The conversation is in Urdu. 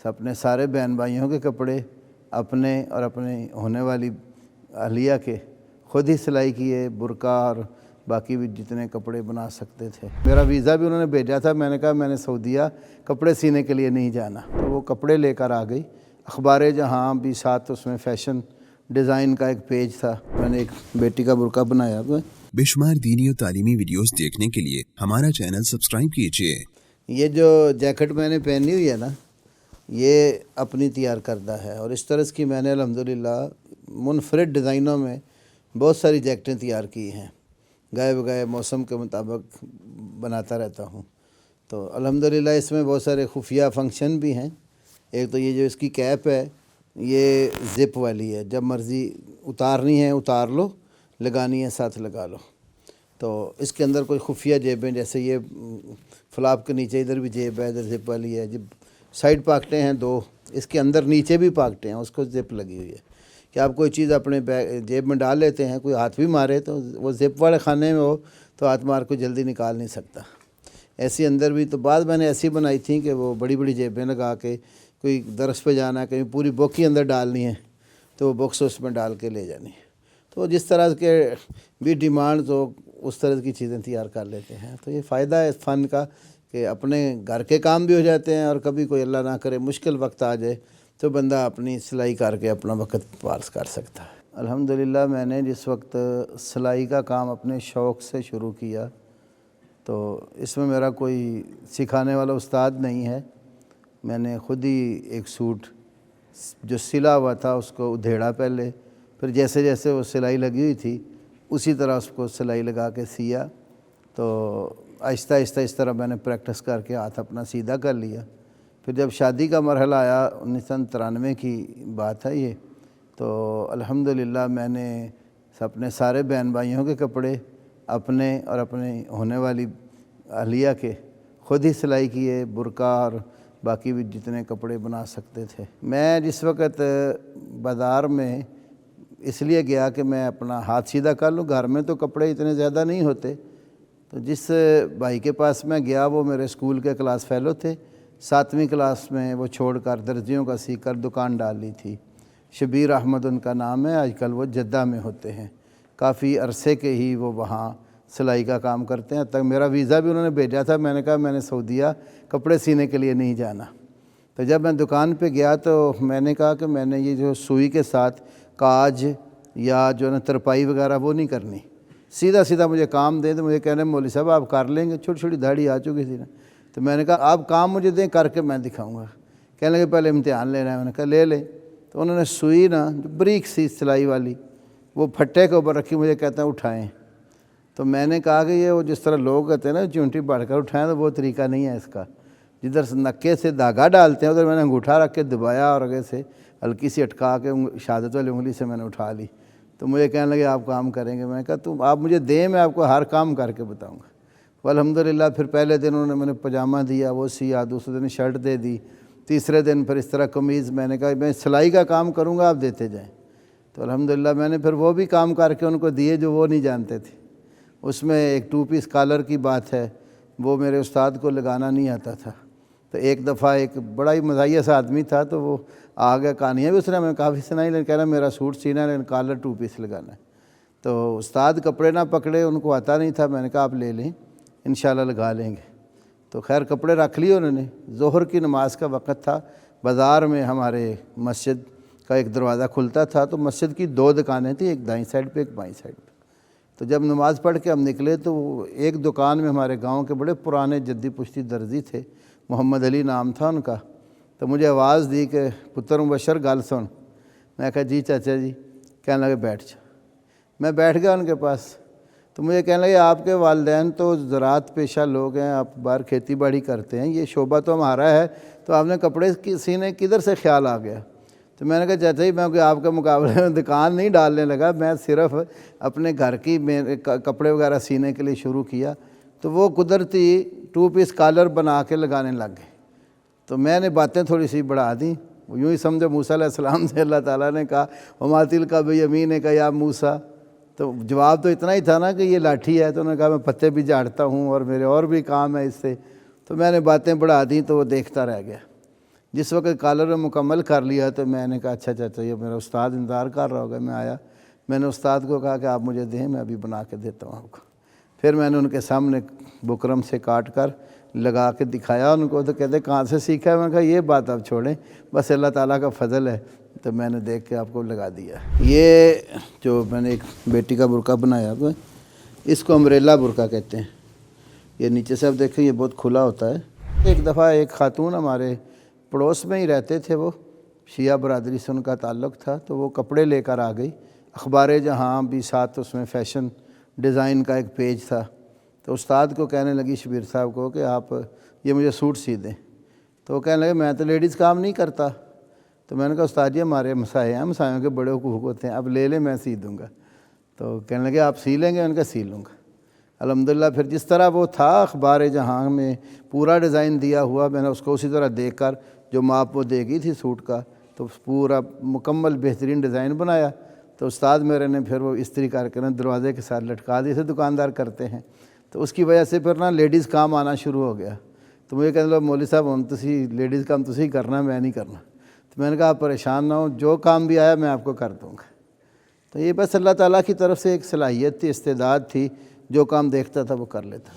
اپنے سارے بہن بھائیوں کے کپڑے اپنے اور اپنے ہونے والی اہلیہ کے خود ہی سلائی کیے، برقع اور باقی بھی جتنے کپڑے بنا سکتے تھے۔ میرا ویزا بھی انہوں نے بھیجا تھا، میں نے کہا میں نے سعودیہ کپڑے سینے کے لیے نہیں جانا، تو وہ کپڑے لے کر آ گئی۔ اخبار جہاں بھی ساتھ اس میں فیشن ڈیزائن کا ایک پیج تھا، میں نے ایک بیٹی کا برقع بنایا ہوا ہے۔ بے شمار دینی اور تعلیمی ویڈیوز دیکھنے کے لیے ہمارا چینل سبسکرائب کیجیے۔ یہ جو جیکٹ میں نے پہنی ہوئی ہے نا، یہ اپنی تیار کردہ ہے، اور اس طرح کی میں نے الحمدللہ منفرد ڈیزائنوں میں بہت ساری جیکٹیں تیار کی ہیں، گائے بگائے موسم کے مطابق بناتا رہتا ہوں۔ تو الحمدللہ اس میں بہت سارے خفیہ فنکشن بھی ہیں۔ ایک تو یہ جو اس کی کیپ ہے، یہ زپ والی ہے، جب مرضی اتارنی ہے اتار لو، لگانی ہے ساتھ لگا لو۔ تو اس کے اندر کوئی خفیہ جیبیں، جیسے یہ فلاپ کے نیچے ادھر بھی جیب ہے، ادھر زپ والی ہے، جب سائڈ پاکٹیں ہیں دو، اس کے اندر نیچے بھی پاکٹیں ہیں، اس کو زپ لگی ہوئی ہے کہ آپ کوئی چیز اپنے جیب میں ڈال لیتے ہیں، کوئی ہاتھ بھی مارے تو وہ زپ والے خانے میں ہو تو ہاتھ مار کو جلدی نکال نہیں سکتا۔ ایسی اندر بھی تو بعد میں نے ایسی بنائی تھیں کہ وہ بڑی بڑی جیبیں لگا کے کوئی درس پہ جانا ہے، کہیں پوری بک ہی اندر ڈالنی ہے تو وہ بکس اس میں ڈال کے لے جانی ہے۔ تو جس طرح کے بھی ڈیمانڈ ہو اس طرح کی چیزیں تیار کر لیتے ہیں۔ تو یہ فائدہ ہے اس فن کا کہ اپنے گھر کے کام بھی ہو جاتے ہیں، اور کبھی کوئی اللہ نہ کرے مشکل وقت آ جائے تو بندہ اپنی سلائی کر کے اپنا وقت پاس کر سکتا ہے۔ الحمدللہ میں نے جس وقت سلائی کا کام اپنے شوق سے شروع کیا تو اس میں میرا کوئی سکھانے والا استاد نہیں ہے، میں نے خود ہی ایک سوٹ جو سلا ہوا تھا اس کو ادھیڑا پہلے، پھر جیسے جیسے وہ سلائی لگی ہوئی تھی اسی طرح اس کو سلائی لگا کے سیا، تو آہستہ آہستہ اس طرح میں نے پریکٹس کر کے ہاتھ اپنا سیدھا کر لیا۔ پھر جب شادی کا مرحلہ آیا، 1993 کی بات ہے یہ، تو الحمدللہ میں نے اپنے سارے بہن بھائیوں کے کپڑے اپنے اور اپنے ہونے والی اہلیہ کے خود ہی سلائی کیے، برقع اور باقی بھی جتنے کپڑے بنا سکتے تھے۔ میں جس وقت بازار میں اس لیے گیا کہ میں اپنا ہاتھ سیدھا کر لوں، گھر میں تو کپڑے اتنے زیادہ نہیں ہوتے، تو جس بھائی کے پاس میں گیا وہ میرے اسکول کے کلاس فیلو تھے، 7ویں کلاس میں وہ چھوڑ کر درزیوں کا سیکھ کر دکان ڈال لی تھی۔ شبیر احمد ان کا نام ہے، آج کل وہ جدہ میں ہوتے ہیں، کافی عرصے کے ہی وہ وہاں سلائی کا کام کرتے ہیں۔ تک میرا ویزا بھی انہوں نے بھیجا تھا، میں نے کہا میں نے سعودیہ کپڑے سینے کے لیے نہیں جانا۔ تو جب میں دکان پہ گیا تو میں نے کہا کہ میں نے یہ جو سوئی کے ساتھ کاج یا جو نا ترپائی وغیرہ وہ نہیں کرنی، سیدھا سیدھا مجھے کام دیں۔ تو مجھے کہنے مولوی صاحب آپ کر لیں گے، چھوٹی چھوٹی داڑھی آ چکی تھی نا، تو میں نے کہا آپ کام مجھے دیں، کر کے میں دکھاؤں گا۔ کہنے لگے پہلے امتحان لینا ہے، میں نے کہا لے لیں۔ تو انہوں نے سوئی نا بریک سی سلائی والی وہ پھٹے کے اوپر رکھی، مجھے کہتا ہے اٹھائیں۔ تو میں نے کہا کہ یہ وہ جس طرح لوگ کہتے ہیں نا چونٹی بڑھ کر اٹھائیں، تو وہ طریقہ نہیں ہے اس کا، جدھر سے نکے سے دھاگا ڈالتے ہیں ادھر میں نے انگوٹھا رکھ کے دبایا اور آگے سے ہلکی سی اٹکا کے شہادت والی انگلی سے میں نے اٹھا لی۔ تو مجھے کہنے لگے آپ کام کریں گے، میں نے کہا تو آپ مجھے دیں، میں آپ کو ہر کام کر کے بتاؤں گا۔ وہ الحمدللہ پھر پہلے دن انہوں نے میں نے پاجامہ دیا، وہ سیا، دوسرے دن شرٹ دے دی، تیسرے دن پھر اس طرح قمیض، میں نے کہا میں سلائی کا کام کروں گا آپ دیتے جائیں۔ تو الحمدللہ میں نے پھر وہ بھی کام کر کے ان کو دیے جو وہ نہیں جانتے تھے۔ اس میں ایک 2 پیس کالر کی بات ہے، وہ میرے استاد کو لگانا نہیں آتا تھا، تو ایک دفعہ ایک بڑا ہی مزاحیہ سا آدمی تھا، تو وہ آ گیا، کہانیاں بھی اس نے ہمیں کافی سنائی، لیکن کہہ رہا میرا سوٹ سینا ہے لیکن کالر 2 پیس لگانا ہے۔ تو استاد کپڑے نہ پکڑے، ان کو آتا نہیں تھا، میں نے کہا آپ لے لیں انشاءاللہ لگا لیں گے۔ تو خیر کپڑے رکھ لیے انہوں نے، ظہر کی نماز کا وقت تھا، بازار میں ہمارے مسجد کا ایک دروازہ کھلتا تھا، تو مسجد کی 2 دکانیں تھیں، ایک دائیں سائڈ پہ ایک بائیں سائڈ پہ۔ تو جب نماز پڑھ کے ہم نکلے تو ایک دکان میں ہمارے گاؤں کے بڑے پرانے جدی پشتی درزی تھے، محمد علی نام تھا ان کا، تو مجھے آواز دی کہ پتر مبشر گل سن۔ میں کہا جی چاچا جی۔ کہنے لگے بیٹھ جا۔ میں بیٹھ گیا ان کے پاس، تو مجھے کہنے لگے آپ کے والدین تو زراعت پیشہ لوگ ہیں، آپ باہر کھیتی باڑی کرتے ہیں، یہ شعبہ تو ہمارا ہے، تو آپ نے کپڑے سینے کدھر سے خیال آ گیا؟ تو میں نے کہا چاچا جی میں کوئی آپ کے مقابلے میں دکان نہیں ڈالنے لگا، میں صرف اپنے گھر کی کپڑے وغیرہ سینے کے لیے شروع کیا، تو وہ قدرتی 2 پیس کالر بنا کے لگانے لگ گئے۔ تو میں نے باتیں تھوڑی سی بڑھا دیں، یوں ہی سمجھو موسیٰ علیہ السلام سے اللہ تعالیٰ نے کہا وما تلک بیمینک یا موسیٰ، تو جواب تو اتنا ہی تھا نا کہ یہ لاٹھی ہے، تو انہوں نے کہا میں پتے بھی جھاڑتا ہوں اور میرے اور بھی کام ہے اس سے، تو میں نے باتیں بڑھا دیں تو وہ دیکھتا رہ گیا۔ جس وقت کالر میں مکمل کر لیا تو میں نے کہا اچھا چاچا یہ میرا استاد انتظار کر رہا ہوگا. میں آیا, میں نے استاد کو کہا کہ آپ مجھے دیں, میں ابھی بنا کے دیتا ہوں آپ کو. پھر میں نے ان کے سامنے بکرم سے کاٹ کر لگا کے دکھایا ان کو, تو کہتے کہاں سے سیکھا ہے؟ میں نے کہا یہ بات آپ چھوڑیں, بس اللہ تعالیٰ کا فضل ہے, تو میں نے دیکھ کے آپ کو لگا دیا. یہ جو میں نے ایک بیٹی کا برقع بنایا تو اس کو امبریلا برقع کہتے ہیں. یہ نیچے سے آپ دیکھیں یہ بہت کھلا ہوتا ہے. ایک دفعہ ایک خاتون ہمارے پڑوس میں ہی رہتے تھے, وہ شیعہ برادری سے ان کا تعلق تھا, تو وہ کپڑے لے کر آ گئی. اخبار جہاں بھی ساتھ اس میں فیشن ڈیزائن کا ایک پیج تھا. تو استاد کو کہنے لگی شبیر صاحب کو کہ آپ یہ مجھے سوٹ سی دیں. تو وہ کہنے لگے میں تو لیڈیز کام نہیں کرتا. تو میں نے کہا استاد جی ہمارے مسائے ہیں, مسائیوں کے بڑے حقوق ہوتے ہیں, اب لے لیں میں سی دوں گا. تو کہنے لگے آپ سی لیں گے؟ ان کا سی لوں گا. الحمدللہ پھر جس طرح وہ تھا اخبار جہاں میں پورا ڈیزائن دیا ہوا, میں نے اس کو اسی طرح دیکھ کر جو ماپ وہ دے گئی تھی سوٹ کا, تو پورا مکمل بہترین ڈیزائن بنایا. تو استاد میرے نے پھر وہ استری کر کے نا دروازے کے ساتھ لٹکا دی, سے دکاندار کرتے ہیں. تو اس کی وجہ سے پھر نا لیڈیز کام آنا شروع ہو گیا. تو مجھے کہنے لگا مولوی صاحب ہم تسی لیڈیز کام تسی کرنا, میں نہیں کرنا. تو میں نے کہا آپ پریشان نہ ہو, جو کام بھی آیا میں آپ کو کر دوں گا. تو یہ بس اللہ تعالیٰ کی طرف سے ایک صلاحیت تھی, استعداد تھی, جو کام دیکھتا تھا وہ کر لیتا.